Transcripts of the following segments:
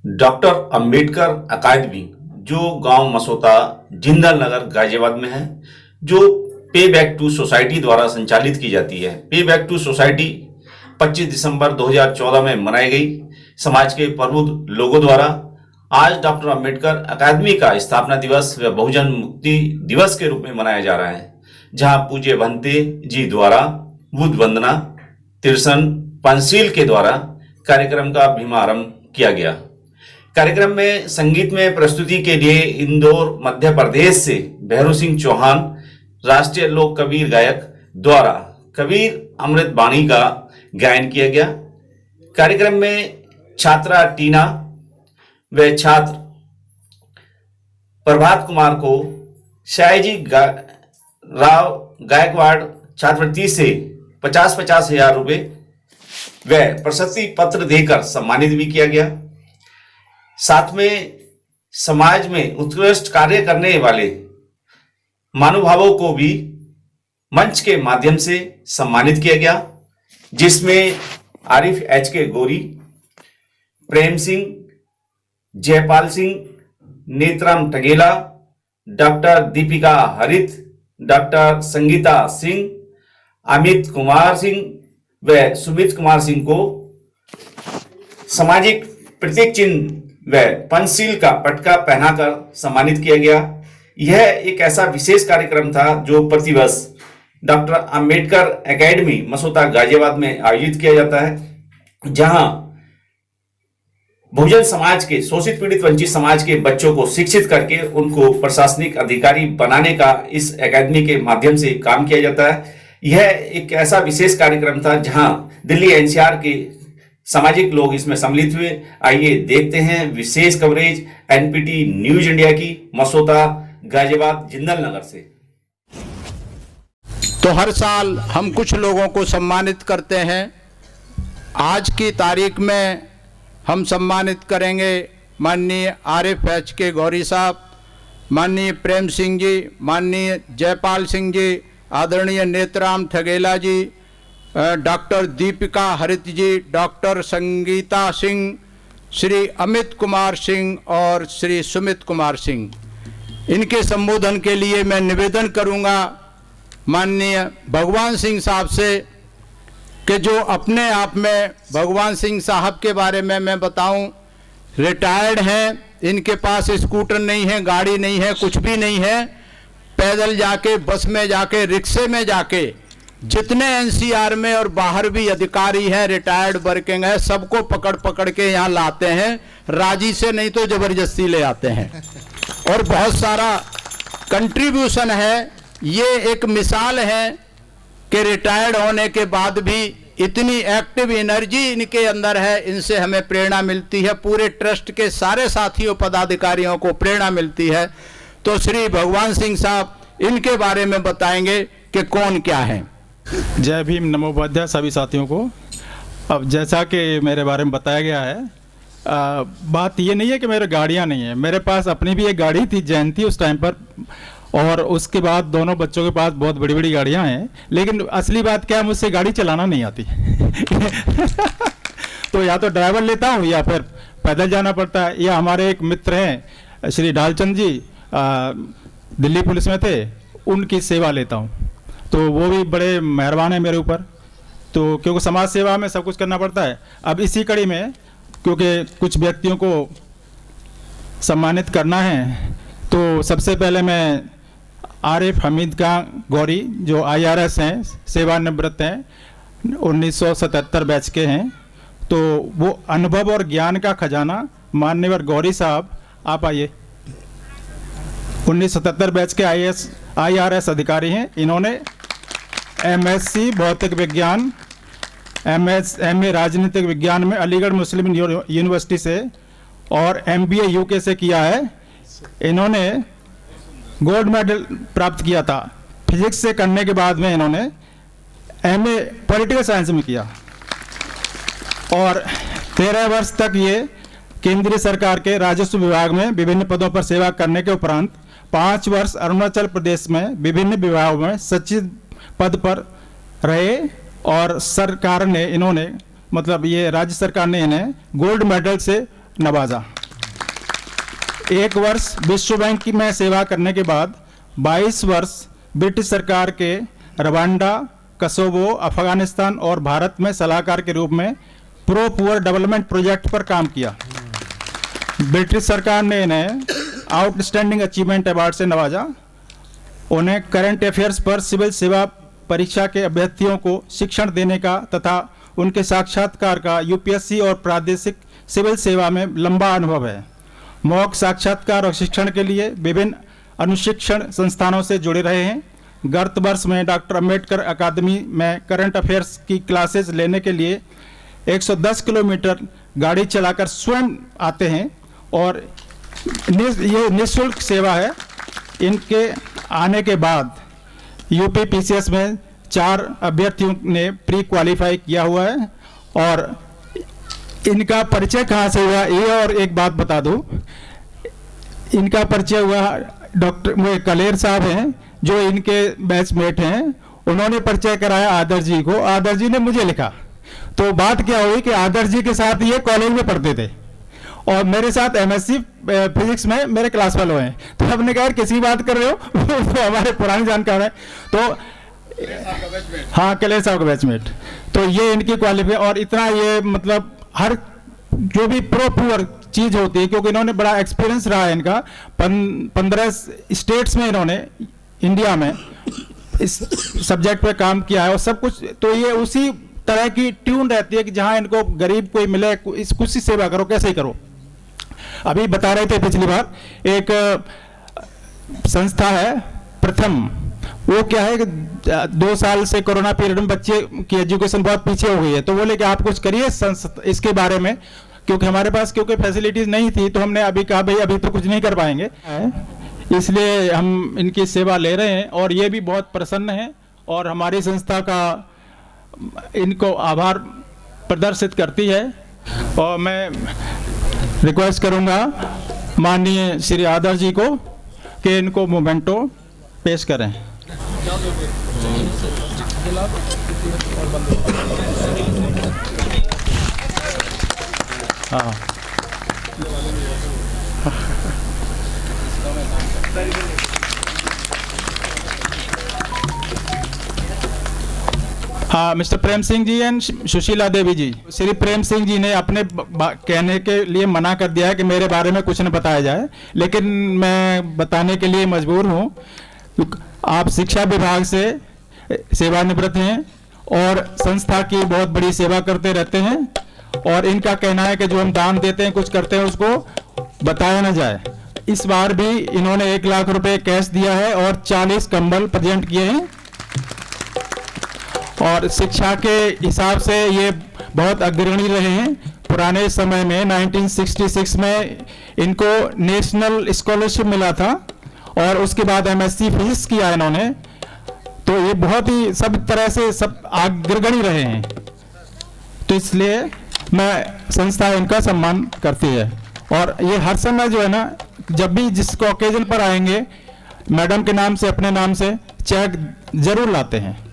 Doctor Ambedkar अकादमी जो गांव मसोता जिंदल नगर गाजियाबाद में है, जो पे बैक टू सोसाइटी द्वारा संचालित की जाती है। पे बैक टू सोसाइटी 25 दिसंबर 2014 में मनाई गई समाज के प्रबुद्ध लोगों द्वारा। आज डॉक्टर अंबेडकर अकादमी का स्थापना दिवस व बहुजन मुक्ति दिवस के रूप में मनाया जा रहा है, जहां पूज्य भंते जी द्वारा बुद्ध वंदना तिरसन पंचशील के द्वारा कार्यक्रम का भीमारंभ किया गया। कार्यक्रम में संगीत में प्रस्तुति के लिए इंदौर मध्य प्रदेश से भैरू सिंह चौहान राष्ट्रीय लोक कबीर गायक द्वारा कबीर अमृत बाणी का गायन किया गया। कार्यक्रम में छात्रा टीना व छात्र प्रभात कुमार को शायजी राव गायकवाड़ छात्रवृत्ति से 50-50 हजार रुपये व प्रशस्ति पत्र देकर सम्मानित भी किया गया। साथ में समाज में उत्कृष्ट कार्य करने वाले महानुभावों को भी मंच के माध्यम से सम्मानित किया गया, जिसमें आरिफ एच.के. गोरी, प्रेम सिंह, जयपाल सिंह, नेत्राम टगेला, डॉक्टर दीपिका हरित, डॉक्टर संगीता सिंह, अमित कुमार सिंह व सुमित कुमार सिंह को सामाजिक प्रतीक चिन्ह व पंचशील का पटका पहनाकर सम्मानित किया गया। यह एक ऐसा विशेष कार्यक्रम था जो प्रतिवर्ष डॉक्टर अंबेडकर एकेडमी मसोता गाजियाबाद में आयोजित किया जाता है, जहां बहुजन समाज के शोषित पीड़ित वंचित समाज के बच्चों को शिक्षित करके उनको प्रशासनिक अधिकारी बनाने का इस एकेडमी के माध्यम से काम किया जाता है। यह एक ऐसा विशेष कार्यक्रम था जहां दिल्ली एनसीआर के सामाजिक लोग इसमें सम्मिलित हुए। आइए देखते हैं विशेष कवरेज एनपीटी न्यूज इंडिया की मसोता गाजियाबाद जिंदल नगर से। तो हर साल हम कुछ लोगों को सम्मानित करते हैं। आज की तारीख में हम सम्मानित करेंगे माननीय आरिफ एच.के. गौरी साहब, माननीय प्रेम सिंह जी, माननीय जयपाल सिंह जी, आदरणीय नेत्राम ठगेला जी, डॉक्टर दीपिका हरित जी, डॉक्टर संगीता सिंह, श्री अमित कुमार सिंह और श्री सुमित कुमार सिंह। इनके संबोधन के लिए मैं निवेदन करूंगा माननीय भगवान सिंह साहब से कि जो अपने आप में भगवान सिंह साहब के बारे में मैं बताऊं, रिटायर्ड हैं, इनके पास स्कूटर नहीं है, गाड़ी नहीं है, कुछ भी नहीं है। पैदल जाके, बस में जाके, रिक्शे में जाके जितने एनसीआर में और बाहर भी अधिकारी हैं, रिटायर्ड वर्किंग है, सबको पकड़ पकड़ के यहाँ लाते हैं, राजी से नहीं तो जबरदस्ती ले आते हैं। और बहुत सारा कंट्रीब्यूशन है। ये एक मिसाल है कि रिटायर्ड होने के बाद भी इतनी एक्टिव एनर्जी इनके अंदर है, इनसे हमें प्रेरणा मिलती है। पूरे ट्रस्ट के सारे साथियों पदाधिकारियों को प्रेरणा मिलती है। तो श्री भगवान सिंह साहब इनके बारे में बताएंगे कि कौन क्या है। जय भीम, नमो बुद्धाय सभी साथियों को। अब जैसा कि मेरे बारे में बताया गया है, बात ये नहीं है कि मेरे गाड़ियाँ नहीं है, मेरे पास अपनी भी एक गाड़ी थी, जयंती उस टाइम पर, और उसके बाद दोनों बच्चों के पास बहुत बड़ी बड़ी गाड़ियाँ हैं। लेकिन असली बात क्या है, मुझसे गाड़ी चलाना नहीं आती तो या तो ड्राइवर लेता हूँ या फिर पैदल जाना पड़ता है। या हमारे एक मित्र हैं श्री ढालचंद जी, दिल्ली पुलिस में थे, उनकी सेवा लेता हूँ। तो वो भी बड़े मेहरबान हैं मेरे ऊपर, तो क्योंकि समाज सेवा में सब कुछ करना पड़ता है। अब इसी कड़ी में क्योंकि कुछ व्यक्तियों को सम्मानित करना है, तो सबसे पहले मैं आरिफ हमीद का गौरी, जो IRS हैं, सेवानिवृत्त हैं, 1977 बैच के हैं, तो वो अनुभव और ज्ञान का खजाना मान्यवर गौरी साहब, आप आइए। 1977 बैच के IRS अधिकारी हैं। इन्होंने MSc भौतिक विज्ञान, MA राजनीतिक विज्ञान में अलीगढ़ मुस्लिम यूनिवर्सिटी से और MBA UK से किया है। इन्होंने गोल्ड मेडल प्राप्त किया था। फिजिक्स से करने के बाद में इन्होंने MA पॉलिटिकल साइंस में किया और 13 वर्ष तक ये केंद्रीय सरकार के राजस्व विभाग में विभिन्न पदों पर सेवा करने के उपरांत 5 वर्ष अरुणाचल प्रदेश में विभिन्न विभागों में सचिव पद पर रहे और सरकार ने इन्होंने, मतलब ये राज्य सरकार ने इन्हें गोल्ड मेडल से नवाजा। 1 वर्ष विश्व बैंक में सेवा करने के बाद 22 वर्ष ब्रिटिश सरकार के रवांडा, कोसोवो, अफगानिस्तान और भारत में सलाहकार के रूप में प्रो पुअर डेवलपमेंट प्रोजेक्ट पर काम किया। ब्रिटिश सरकार ने इन्हें आउटस्टैंडिंग अचीवमेंट अवार्ड से नवाजा। उन्हें करंट अफेयर्स पर सिविल सेवा परीक्षा के अभ्यर्थियों को शिक्षण देने का तथा उनके साक्षात्कार का यूपीएससी और प्रादेशिक सिविल सेवा में लंबा अनुभव है। मौखिक साक्षात्कार और शिक्षण के लिए विभिन्न अनुशिक्षण संस्थानों से जुड़े रहे हैं। गत वर्ष में डॉक्टर अंबेडकर अकादमी में करंट अफेयर्स की क्लासेस लेने के लिए 110 किलोमीटर गाड़ी चलाकर स्वयं आते हैं और ये निःशुल्क सेवा है। इनके आने के बाद यूपी पीसीएस में 4 अभ्यर्थियों ने प्री क्वालिफाई किया हुआ है। और इनका परिचय कहाँ से हुआ ये और एक बात बता दूं, इनका परिचय हुआ डॉक्टर कलेर साहब हैं जो इनके बैचमेट हैं, उन्होंने परिचय कराया आदर्श जी को। आदर्श जी ने मुझे लिखा, तो बात क्या हुई कि आदर्श जी के साथ ये कॉलेज में पढ़ते थे और मेरे साथ एमएससी फिजिक्स में मेरे क्लास फेलो हैं। तो हमने कहा किसी बात कर रहे हो तो हमारे पुराने जानकार है। तो हाँ, कलेर साहब का बैचमेट। तो ये इनकी क्वालिफाई और इतना ये मतलब हर जो भी प्रो पुअर चीज होती है, क्योंकि इन्होंने बड़ा एक्सपीरियंस रहा है इनका। 15 स्टेट्स में इन्होंने इंडिया में इस सब्जेक्ट पे काम किया है और सब कुछ। तो ये उसी तरह की ट्यून रहती है कि जहां इनको गरीब कोई मिले इस कुछ ही सेवा करो, कैसे ही करो। अभी बता रहे थे पिछली बार एक संस्था है प्रथम, वो क्या है कि 2 साल से कोरोना पीरियड में बच्चे की एजुकेशन बहुत पीछे हो गई है। तो बोले कि आप कुछ करिए इसके बारे में, क्योंकि हमारे पास क्योंकि फैसिलिटीज नहीं थी। तो हमने अभी कहा भाई अभी तो कुछ नहीं कर पाएंगे, इसलिए हम इनकी सेवा ले रहे हैं और ये भी बहुत प्रसन्न है और हमारी संस्था का इनको आभार प्रदर्शित करती है। और मैं रिक्वेस्ट करूंगा माननीय श्री आदर्श जी को कि इनको मोमेंटो पेश करें। हाँ, हाँ, मिस्टर प्रेम सिंह जी एंड सुशीला देवी जी। श्री प्रेम सिंह जी ने अपने कहने के लिए मना कर दिया है कि मेरे बारे में कुछ न बताया जाए, लेकिन मैं बताने के लिए मजबूर हूँ। आप शिक्षा विभाग से सेवानिवृत्त हैं और संस्था की बहुत बड़ी सेवा करते रहते हैं और इनका कहना है कि जो हम दान देते हैं, कुछ करते हैं, उसको बताया न जाए। इस बार भी इन्होंने 1 लाख रुपए कैश दिया है और 40 कंबल प्रेजेंट किए हैं। और शिक्षा के हिसाब से ये बहुत अग्रणी रहे हैं। पुराने समय में 1966 में इनको नेशनल स्कॉलरशिप मिला था और उसके बाद एमएससी फिजिक्स किया इन्होंने। तो ये बहुत ही सब तरह से सब अग्रणी रहे हैं। तो इसलिए मैं संस्था इनका सम्मान करती है और ये हर समय जो है ना, जब भी जिसको ओकेजन पर आएंगे मैडम के नाम से, अपने नाम से चेक जरूर लाते हैं।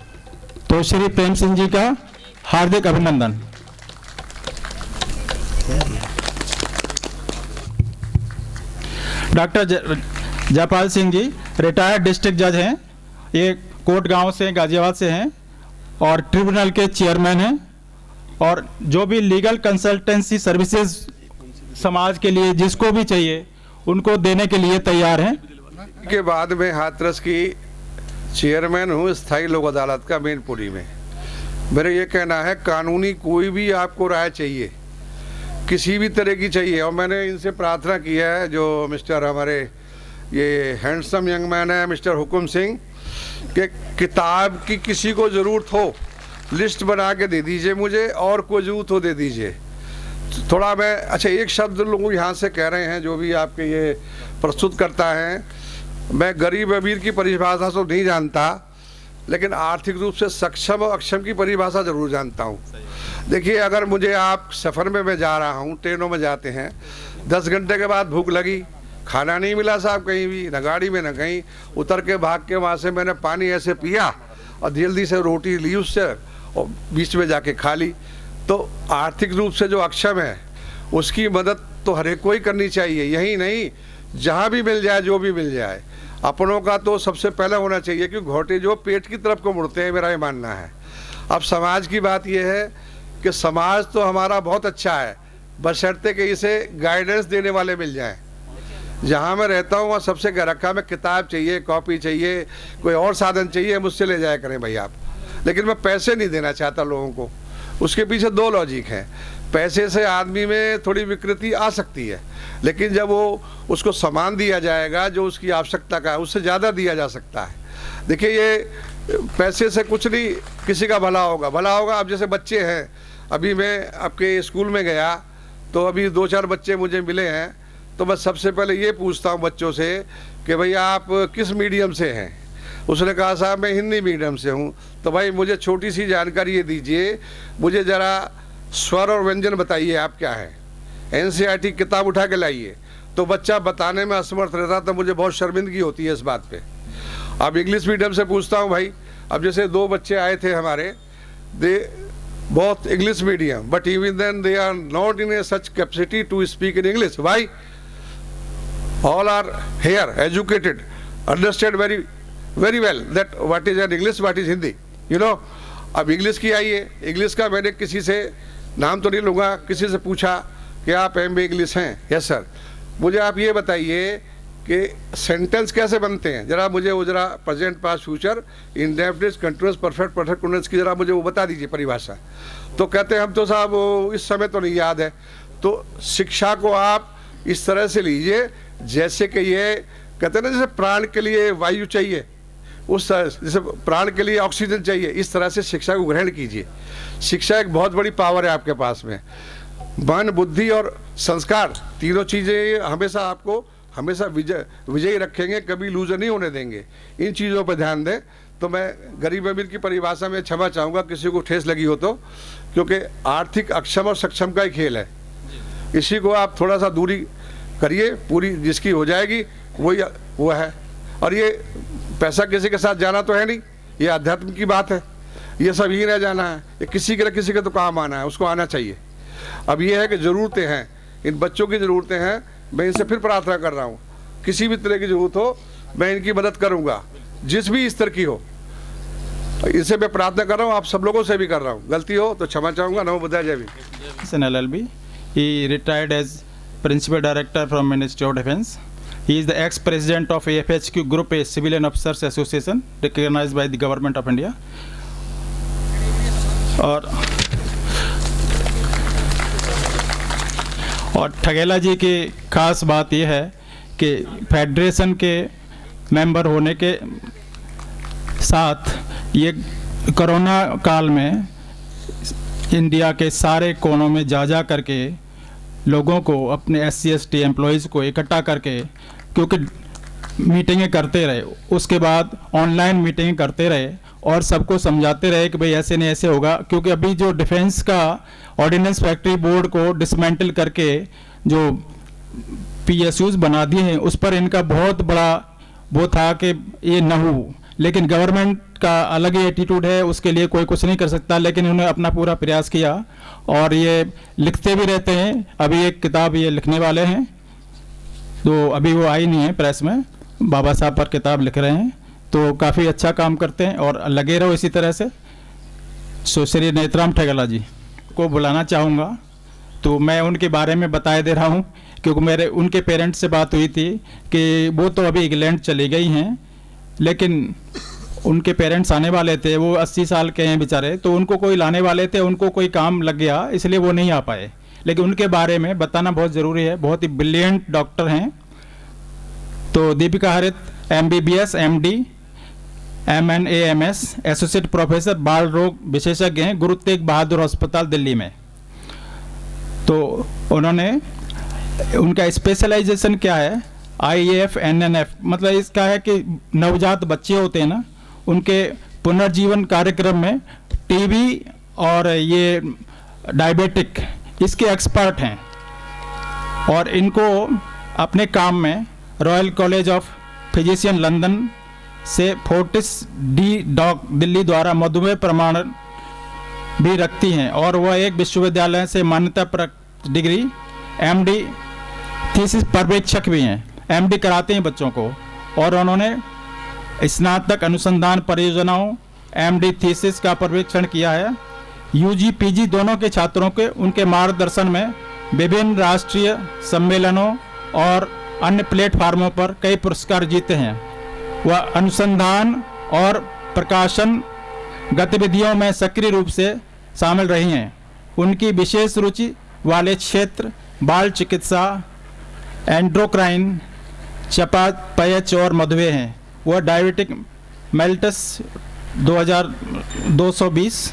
तो श्री प्रेम सिंह जी का हार्दिक अभिनंदन। Doctor Jaipal Singh ji retired district जज हैं। ये कोट गांव से, गाजियाबाद से हैं और ट्रिब्यूनल के चेयरमैन हैं और जो भी लीगल कंसल्टेंसी सर्विसेज समाज के लिए जिसको भी चाहिए उनको देने के लिए तैयार हैं। के बाद में हाथरस की चेयरमैन हूँ स्थायी लोक अदालत का मैनपुरी में। मेरा ये कहना है कानूनी कोई भी आपको राय चाहिए, किसी भी तरह की चाहिए, और मैंने इनसे प्रार्थना की है, जो मिस्टर हमारे ये हैंडसम यंग मैन है मिस्टर हुकुम सिंह, कि किताब की किसी को ज़रूरत हो लिस्ट बना के दे दीजिए मुझे, और कोई ज़रूरत हो दे दीजिए। थोड़ा मैं अच्छा एक शब्द लोग यहाँ से कह रहे हैं जो भी आपके ये प्रस्तुत करता है, मैं गरीब अमीर की परिभाषा तो नहीं जानता, लेकिन आर्थिक रूप से सक्षम और अक्षम की परिभाषा जरूर जानता हूँ। देखिए, अगर मुझे आप सफ़र में मैं जा रहा हूँ, ट्रेनों में जाते हैं, 10 घंटे के बाद भूख लगी, खाना नहीं मिला साहब कहीं भी, न गाड़ी में न कहीं, उतर के भाग के वहाँ से मैंने पानी ऐसे पिया और जल्दी से रोटी ली उससे और बीच में जाके खा ली। तो आर्थिक रूप से जो अक्षम है उसकी मदद तो हर एक को ही करनी चाहिए। यही नहीं, जहाँ भी मिल जाए, जो भी मिल जाए। अपनों का तो सबसे पहले होना चाहिए, कि घोटे जो पेट की तरफ को मुड़ते हैं, मेरा ये मानना है। अब समाज की बात यह है कि समाज तो हमारा बहुत अच्छा है, बशर्ते कि इसे गाइडेंस देने वाले मिल जाएं। जहाँ मैं रहता हूँ वहाँ सबसे कह रखा है, मैं किताब चाहिए, कॉपी चाहिए, कोई और साधन चाहिए, मुझसे ले जाया करें भाई आप। लेकिन मैं पैसे नहीं देना चाहता लोगों को। उसके पीछे दो लॉजिक हैं। पैसे से आदमी में थोड़ी विकृति आ सकती है, लेकिन जब वो उसको सामान दिया जाएगा जो उसकी आवश्यकता का है, उससे ज़्यादा दिया जा सकता है। देखिए, ये पैसे से कुछ नहीं किसी का भला होगा। अब जैसे बच्चे हैं, अभी मैं आपके स्कूल में गया तो अभी 2-4 बच्चे मुझे मिले हैं, तो मैं सबसे पहले ये पूछता हूँ बच्चों से कि भाई आप किस मीडियम से हैं। उसने कहा साहब मैं हिंदी मीडियम से हूँ। तो भाई मुझे छोटी सी जानकारी ये दीजिए, मुझे ज़रा स्वर और व्यंजन बताइए आप क्या है। NCERT किताब उठा के लाइए। तो बच्चा बताने में असमर्थ रहता, तो मुझे बहुत शर्मिंदगी होती है इस बात पे। अब इंग्लिश मीडियम से पूछता हूँ भाई, अब जैसे 2 बच्चे आए थे हमारे, दे बहुत English medium, but even then they are not in a such capacity to speak in English. Why? all are here educated, understand very well that what is an English, what is Hindi, you know। अब English की आई है, English का मैंने किसी से, नाम तो नहीं लूँगा, किसी से पूछा कि आप MA इंग्लिश हैं? Yes sir. मुझे आप ये बताइए कि सेंटेंस कैसे बनते हैं, ज़रा मुझे वो ज़रा present past future indefinite continuous perfect perfect continuous की ज़रा मुझे वो बता दीजिए परिभाषा। तो कहते हैं हम तो साहब वो इस समय तो नहीं याद है। तो शिक्षा को आप इस तरह से लीजिए जैसे कि ये कहते हैं ना, जैसे प्राण के लिए वायु चाहिए, उस तरह जैसे प्राण के लिए ऑक्सीजन चाहिए, इस तरह से शिक्षा को ग्रहण कीजिए। शिक्षा एक बहुत बड़ी पावर है आपके पास में। मन, बुद्धि और संस्कार, तीनों चीज़ें हमेशा आपको हमेशा विजयी रखेंगे, कभी लूजर नहीं होने देंगे। इन चीज़ों पर ध्यान दें। तो मैं गरीब अमीर की परिभाषा में क्षमा चाहूँगा किसी को ठेस लगी हो तो, क्योंकि आर्थिक अक्षम और सक्षम का ही खेल है। इसी को आप थोड़ा सा दूरी करिए, पूरी जिसकी हो जाएगी वही वो है। और ये पैसा किसी के साथ जाना तो है नहीं, ये अध्यात्म की बात है। ये सब ही रह जाना है, ये किसी के तो काम आना है, उसको आना चाहिए। अब ये है कि ज़रूरतें हैं, इन बच्चों की ज़रूरतें हैं। मैं इनसे फिर प्रार्थना कर रहा हूँ, किसी भी तरह की ज़रूरत हो मैं इनकी मदद करूँगा, जिस भी स्तर की हो। इनसे मैं प्रार्थना कर रहा हूँ, आप सब लोगों से भी कर रहा हूँ। गलती हो तो क्षमा चाहूँगा। नमो बुद्धाय, जय Bhim. LLB. He retired as Principal Director from Ministry of Defence. He is the ex-president of AFHQ Group, a civilian officers association recognized by the government of India. और ठगेला जी की खास बात यह है कि फेडरेशन के मेंबर होने के साथ ये कोरोना काल में इंडिया के सारे कोनों में जा करके लोगों को, अपने SC/ST एम्प्लॉयज़ को इकट्ठा करके, क्योंकि मीटिंगें करते रहे, उसके बाद ऑनलाइन मीटिंगें करते रहे और सबको समझाते रहे कि भाई ऐसे नहीं ऐसे होगा। क्योंकि अभी जो डिफेंस का ऑर्डिनेंस फैक्ट्री बोर्ड को डिसमेंटल करके जो PSUs बना दिए हैं, उस पर इनका बहुत बड़ा वो था कि ये न हो। लेकिन गवर्नमेंट का अलग ही एटीट्यूड है, उसके लिए कोई कुछ नहीं कर सकता। लेकिन उन्होंने अपना पूरा प्रयास किया और ये लिखते भी रहते हैं। अभी एक किताब ये लिखने वाले हैं, तो अभी वो आई नहीं है प्रेस में, बाबा साहब पर किताब लिख रहे हैं। तो काफ़ी अच्छा काम करते हैं और लगे रहो इसी तरह से। सो श्री नेत्राम ठगेला जी को बुलाना चाहूँगा। तो मैं उनके बारे में बताए दे रहा हूँ, क्योंकि मेरे उनके पेरेंट्स से बात हुई थी कि वो तो अभी इंग्लैंड चली गई हैं, लेकिन उनके पेरेंट्स आने वाले थे। वो 80 साल के हैं बेचारे, तो उनको कोई लाने वाले थे, उनको कोई काम लग गया, इसलिए वो नहीं आ पाए। लेकिन उनके बारे में बताना बहुत ज़रूरी है। बहुत ही ब्रिलियंट डॉक्टर हैं। तो दीपिका हरित MBBS MD MNA MS associate professor बाल रोग विशेषज्ञ हैं, गुरु तेग बहादुर अस्पताल दिल्ली में। तो उन्होंने, उनका स्पेशलाइजेशन क्या है, IAF NNF, मतलब इसका है कि नवजात बच्चे होते हैं ना, उनके पुनर्जीवन कार्यक्रम में TB और ये डायबिटिक, इसके एक्सपर्ट हैं। और इनको अपने काम में royal college of physician London से फोर्टिस डी डॉक दिल्ली द्वारा मधुमेह प्रमाण भी रखती हैं। और वह एक विश्वविद्यालय से मान्यता प्राप्त डिग्री MD थीसिस पर्यवेक्षक भी हैं। एमडी कराते हैं बच्चों को, और उन्होंने स्नातक अनुसंधान परियोजनाओं एमडी थीसिस का पर्यवेक्षण किया है। यूजी पीजी दोनों के छात्रों के उनके मार्गदर्शन में विभिन्न राष्ट्रीय सम्मेलनों और अन्य प्लेटफार्मों पर कई पुरस्कार जीते हैं। वह अनुसंधान और प्रकाशन गतिविधियों में सक्रिय रूप से शामिल रही हैं। उनकी विशेष रुचि वाले क्षेत्र बाल चिकित्सा, एंड्रोक्राइन, चयापचय और मधुमेह हैं। वह डायबिटिक मेल्टस 2220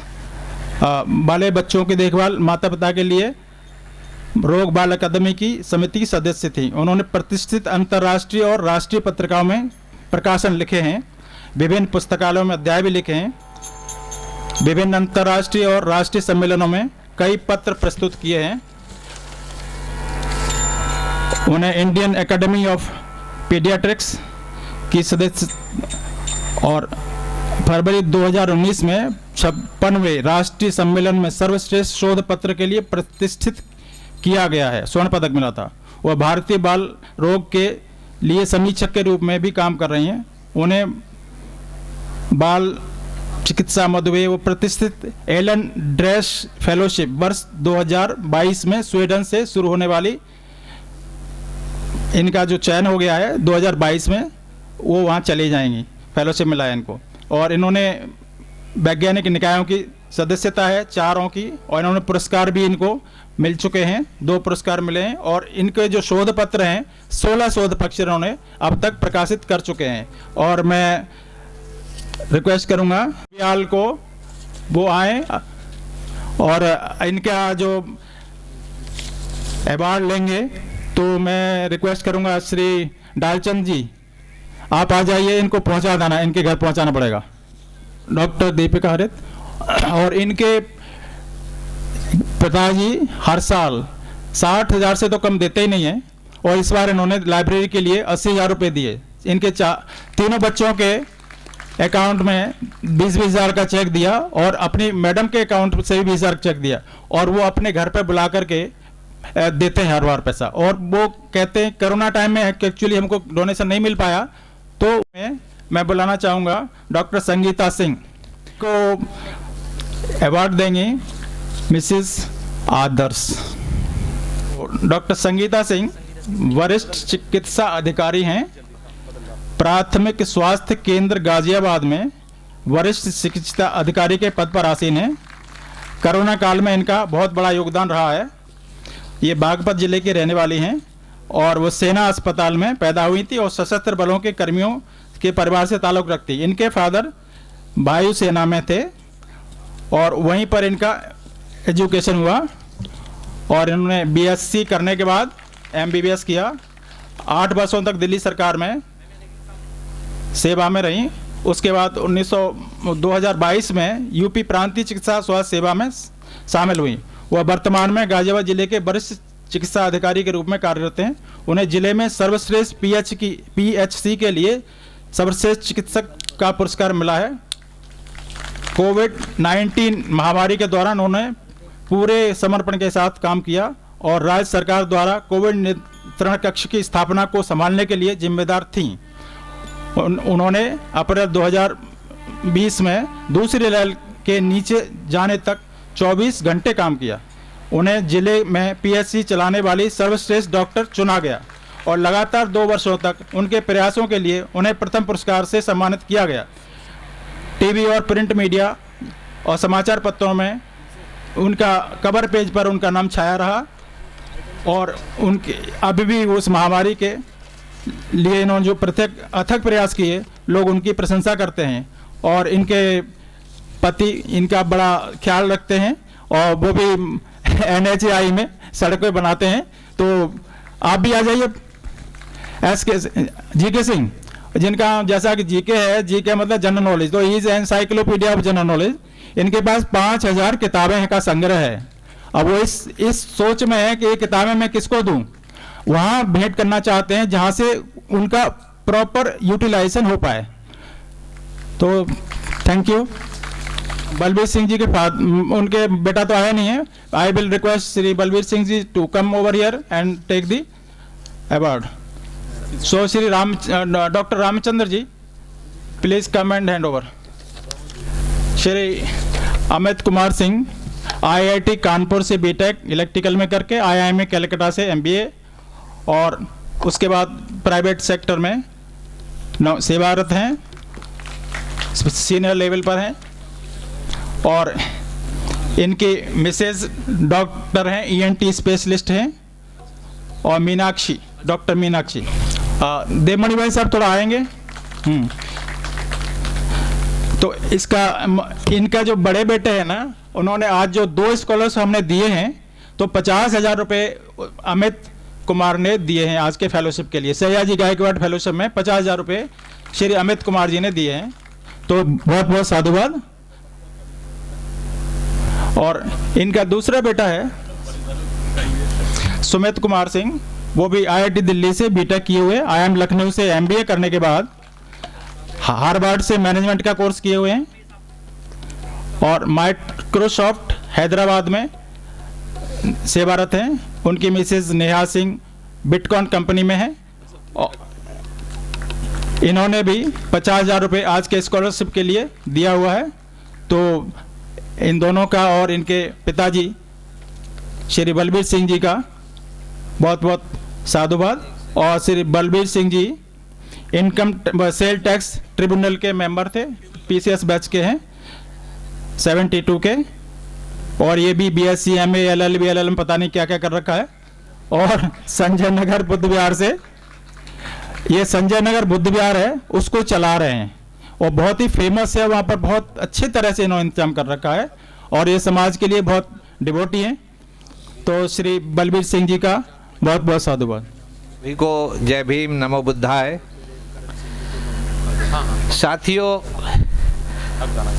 वाले बच्चों की देखभाल माता पिता के लिए रोग बाल अकादमी की समिति की सदस्य थी। उन्होंने प्रतिष्ठित अंतर्राष्ट्रीय और राष्ट्रीय पत्रिकाओं में प्रकाशन लिखे हैं, विभिन्न पुस्तकालयों में अध्याय भी लिखे हैं, विभिन्न अंतर्राष्ट्रीय और राष्ट्रीय सम्मेलनों में कई पत्र प्रस्तुत किए हैं। उन्हें इंडियन एकेडमी ऑफ पीडियाट्रिक्स की सदस्य और फरवरी 2019 में 56वें राष्ट्रीय सम्मेलन में सर्वश्रेष्ठ शोध पत्र के लिए प्रतिष्ठित किया गया है, स्वर्ण पदक मिला था। वह भारतीय बाल रोग के लिए समीक्षक के रूप में भी काम कर रही हैं। उन्हें बाल चिकित्सा मधुमेह व प्रतिष्ठित एलन ड्रेस फेलोशिप वर्ष 2022 में स्वीडन से शुरू होने वाली, इनका जो चयन हो गया है 2022 में, वो वहाँ चली जाएंगी, फेलोशिप मिला है इनको। और इन्होंने वैज्ञानिक निकायों की सदस्यता है 4 की, और इन्होंने पुरस्कार भी इनको मिल चुके हैं, 2 पुरस्कार मिले हैं। और इनके जो शोध पत्र हैं 16 शोध पत्र इन्होंने अब तक प्रकाशित कर चुके हैं। और मैं रिक्वेस्ट करूंगा बियाल को वो आए और इनका जो अवार्ड लेंगे, तो मैं रिक्वेस्ट करूंगा श्री डालचंद जी, आप आ जाइए, इनको पहुंचा देना, इनके घर पहुंचाना पड़ेगा। डॉक्टर दीपिका हरित, और इनके पिताजी हर साल 60,000 से तो कम देते ही नहीं है, और इस बार इन्होंने लाइब्रेरी के लिए 80,000 रुपये दिए। इनके तीनों बच्चों के अकाउंट में 20-20 हज़ार का चेक दिया, और अपनी मैडम के अकाउंट से भी 20 हज़ार चेक दिया, और वो अपने घर पे बुला करके देते हैं हर बार पैसा। और वो कहते हैं कोरोना टाइम में एक्चुअली हमको डोनेशन नहीं मिल पाया, तो मैं बुलाना चाहूँगा डॉक्टर संगीता सिंह को अवार्ड देंगे, मिसिस आदर्श। डॉक्टर संगीता सिंह वरिष्ठ चिकित्सा अधिकारी हैं, प्राथमिक स्वास्थ्य केंद्र गाजियाबाद में वरिष्ठ चिकित्सा अधिकारी के पद पर आसीन हैं। कोरोना काल में इनका बहुत बड़ा योगदान रहा है। ये बागपत जिले की रहने वाली हैं, और वो सेना अस्पताल में पैदा हुई थी और सशस्त्र बलों के कर्मियों के परिवार से ताल्लुक़ रखती। इनके फादर वायुसेना में थे, और वहीं पर इनका एजुकेशन हुआ, और इन्होंने बीएससी करने के बाद एमबीबीएस किया। 8 वर्षों तक दिल्ली सरकार में सेवा में रही। उसके बाद 2022 में यूपी प्रांतीय चिकित्सा स्वास्थ्य सेवा में शामिल हुई। वह वर्तमान में गाजियाबाद जिले के वरिष्ठ चिकित्सा अधिकारी के रूप में कार्यरत हैं। उन्हें जिले में सर्वश्रेष्ठ पीएचसी के लिए सर्वश्रेष्ठ चिकित्सक का पुरस्कार मिला है। कोविड-19 महामारी के दौरान उन्होंने पूरे समर्पण के साथ काम किया, और राज्य सरकार द्वारा कोविड नियंत्रण कक्ष की स्थापना को संभालने के लिए जिम्मेदार थीं। उन्होंने अप्रैल 2020 में दूसरी रेल के नीचे जाने तक 24 घंटे काम किया। उन्हें जिले में पीएचसी चलाने वाली सर्वश्रेष्ठ डॉक्टर चुना गया, और लगातार 2 वर्षों तक उनके प्रयासों के लिए उन्हें प्रथम पुरस्कार से सम्मानित किया गया। टीवी और प्रिंट मीडिया और समाचार पत्रों में उनका कवर पेज पर उनका नाम छाया रहा, और उनके अभी भी उस महामारी के लिए इन्होंने जो अथक प्रयास किए, लोग उनकी प्रशंसा करते हैं। और इनके पति इनका बड़ा ख्याल रखते हैं, और वो भी NHAI में सड़कें बनाते हैं। तो आप भी आ जाइए। GK सिंह, जिनका जैसा कि GK है, GK मतलब जनरल नॉलेज, तो he is encyclopedia of general knowledge. इनके पास 5000 किताबें का संग्रह है। अब वो इस सोच में है कि ये किताबें मैं किसको दूं, वहाँ भेंट करना चाहते हैं जहाँ से उनका प्रॉपर यूटिलाइजेशन हो पाए। तो थैंक यू। बलबीर सिंह जी के उनके बेटा तो आया नहीं है। I will request Shri Balbir Singh ji to come over here and take the award. So Shri doctor Ramchandra ji, please come and hand over. Shri Amit Kumar Singh, IIT Kanpur से बीटेक इलेक्ट्रिकल में करके आईआईएम कलकत्ता से एमबीए, और उसके बाद प्राइवेट सेक्टर में सेवारत हैं, सीनियर लेवल पर हैं। और इनकी मिसेज डॉक्टर हैं, ईएनटी स्पेशलिस्ट हैं। और मीनाक्षी, डॉक्टर मीनाक्षी। देवमणि भाई साहब थोड़ा आएंगे। तो इनका जो बड़े बेटे हैं ना, उन्होंने आज जो 2 स्कॉलर्स हमने दिए हैं, तो 50,000 रुपये अमित कुमार ने दिए हैं आज के फेलोशिप के लिए। सयाजी गायकवाड़ फेलोशिप में 50,000 रुपये श्री अमित कुमार जी ने दिए हैं, तो बहुत बहुत साधुवाद। और इनका दूसरा बेटा है सुमित कुमार सिंह, वो भी आईआईटी दिल्ली से बीटेक किए हुए, आईआईएम लखनऊ से एमबीए करने के बाद हार्वर्ड से मैनेजमेंट का कोर्स किए हुए हैं, और माइक्रोसॉफ्ट हैदराबाद में सेवारत हैं। उनकी Mrs Neha Singh bitcoin company में है। इन्होंने भी 50,000 रुपये आज के स्कॉलरशिप के लिए दिया हुआ है। तो इन दोनों का और इनके पिताजी श्री बलबीर सिंह जी का बहुत बहुत साधुवाद। और श्री बलबीर सिंह जी इनकम सेल टैक्स ट्रिब्यूनल के मेंबर थे, पीसीएस बैच के हैं 72 के, और ये भी बीएससी एमए एलएलबी एलएलएम पता नहीं क्या क्या कर रखा है। और संजय नगर बुद्ध विहार से, ये संजय नगर बुद्ध विहार है, उसको चला रहे हैं, और बहुत ही फेमस है वहाँ पर, बहुत अच्छी तरह से इन्होंने इंतजाम कर रखा है, और ये समाज के लिए बहुत डिवोटी हैं। तो श्री बलबीर सिंह जी का बहुत बहुत साधुवाद। सभी को जय भीम, नमो बुद्धाय। साथियों,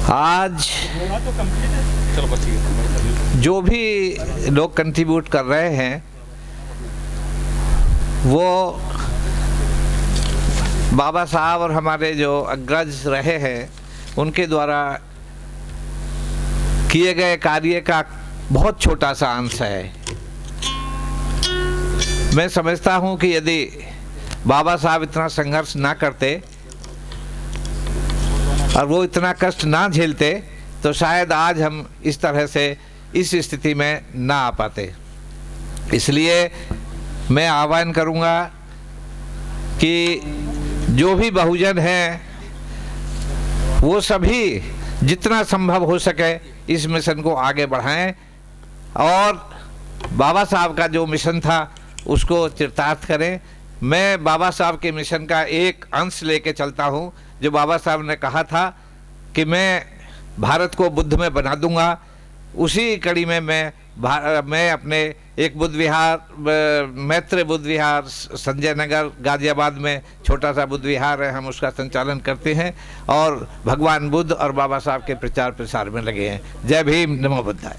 आज जो भी लोग कंट्रीब्यूट कर रहे हैं वो बाबा साहब और हमारे जो अग्रज रहे हैं उनके द्वारा किए गए कार्य का बहुत छोटा सा अंश है। मैं समझता हूं कि यदि बाबा साहब इतना संघर्ष ना करते और वो इतना कष्ट ना झेलते तो शायद आज हम इस तरह से इस स्थिति में ना आ पाते। इसलिए मैं आह्वान करूंगा कि जो भी बहुजन हैं वो सभी जितना संभव हो सके इस मिशन को आगे बढ़ाएं, और बाबा साहब का जो मिशन था उसको चरितार्थ करें। मैं बाबा साहब के मिशन का एक अंश लेके चलता हूं, जो बाबा साहब ने कहा था कि मैं भारत को बुद्ध में बना दूंगा। उसी कड़ी में मैं अपने एक बुद्ध विहार, मैत्र बुद्ध विहार संजय नगर गाजियाबाद में छोटा सा बुद्ध विहार है, हम उसका संचालन करते हैं और भगवान बुद्ध और बाबा साहब के प्रचार प्रसार में लगे हैं। जय भीम, नमो बुद्धाय।